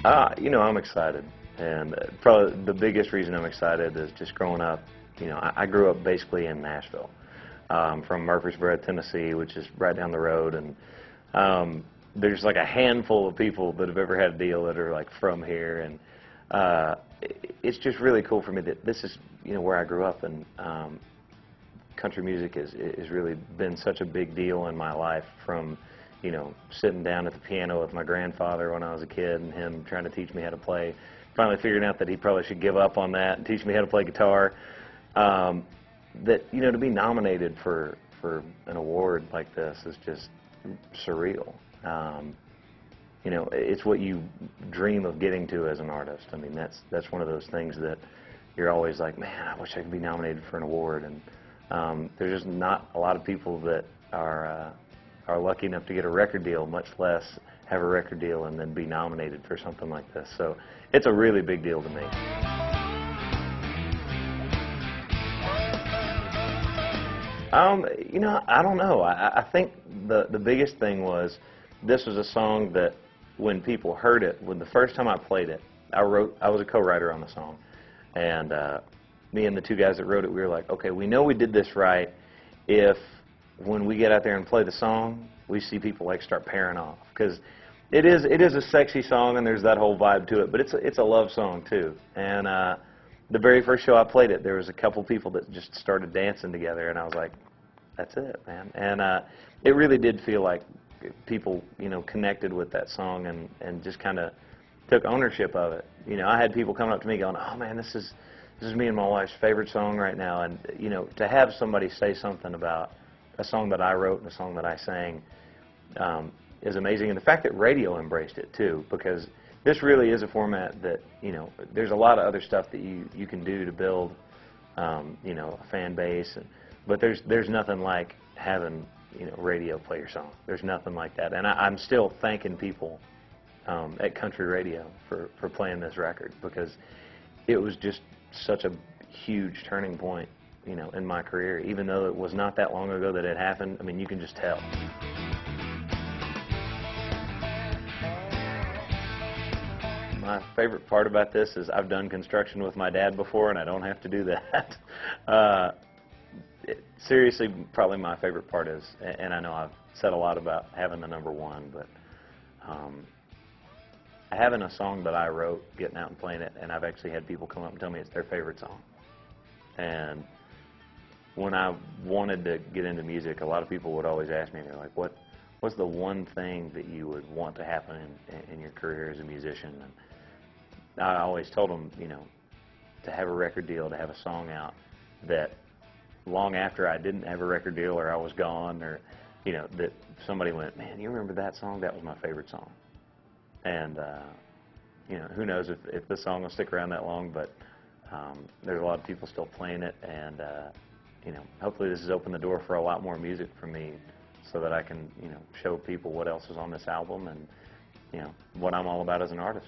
I'm excited, and probably the biggest reason I'm excited is just growing up. I grew up basically in Nashville, from Murfreesboro, Tennessee, which is right down the road, and there's like a handful of people that have ever had a deal that are like from here, and it's just really cool for me that this is where I grew up, and country music is really been such a big deal in my life, from sitting down at the piano with my grandfather when I was a kid and him trying to teach me how to play, finally figuring out that he probably should give up on that and teach me how to play guitar. To be nominated for an award like this is just surreal. It's what you dream of getting to as an artist. I mean, that's one of those things that you're always like, man, I wish I could be nominated for an award. And there's just not a lot of people that are lucky enough to get a record deal, much less have a record deal and then be nominated for something like this. So it's a really big deal to me. I don't know. I think the biggest thing was this was a song that when people heard it, when the first time I played it, I was a co-writer on the song, and me and the two guys that wrote it, we were like, okay, we know we did this right if when we get out there and play the song, we see people like start pairing off, because it is a sexy song and there's that whole vibe to it, but it's a love song too. And the very first show I played it, there was a couple people that just started dancing together, and I was like, that's it, man. And it really did feel like people, connected with that song and just kind of took ownership of it. I had people coming up to me going, oh man, this is me and my wife's favorite song right now. And to have somebody say something about a song that I wrote and a song that I sang is amazing. And the fact that radio embraced it too, because this really is a format that, there's a lot of other stuff that you can do to build, a fan base, but there's nothing like having, radio play your song. There's nothing like that. And I'm still thanking people at country radio for playing this record, because it was just such a huge turning point, in my career. Even though it was not that long ago that it happened, I mean, you can just tell. My favorite part about this is I've done construction with my dad before, and I don't have to do that. Seriously, probably my favorite part is, and I know I've said a lot about having the #1, but having a song that I wrote, getting out and playing it, and I've actually had people come up and tell me it's their favorite song. And when I wanted to get into music, a lot of people would always ask me, they're like, what's the one thing that you would want to happen in your career as a musician? And I always told them, to have a record deal, to have a song out that long after I didn't have a record deal or I was gone, or, that somebody went, man, you remember that song? That was my favorite song. And, who knows if this song will stick around that long, but there's a lot of people still playing it, and, hopefully this has opened the door for a lot more music for me, so that I can, show people what else is on this album and, what I'm all about as an artist.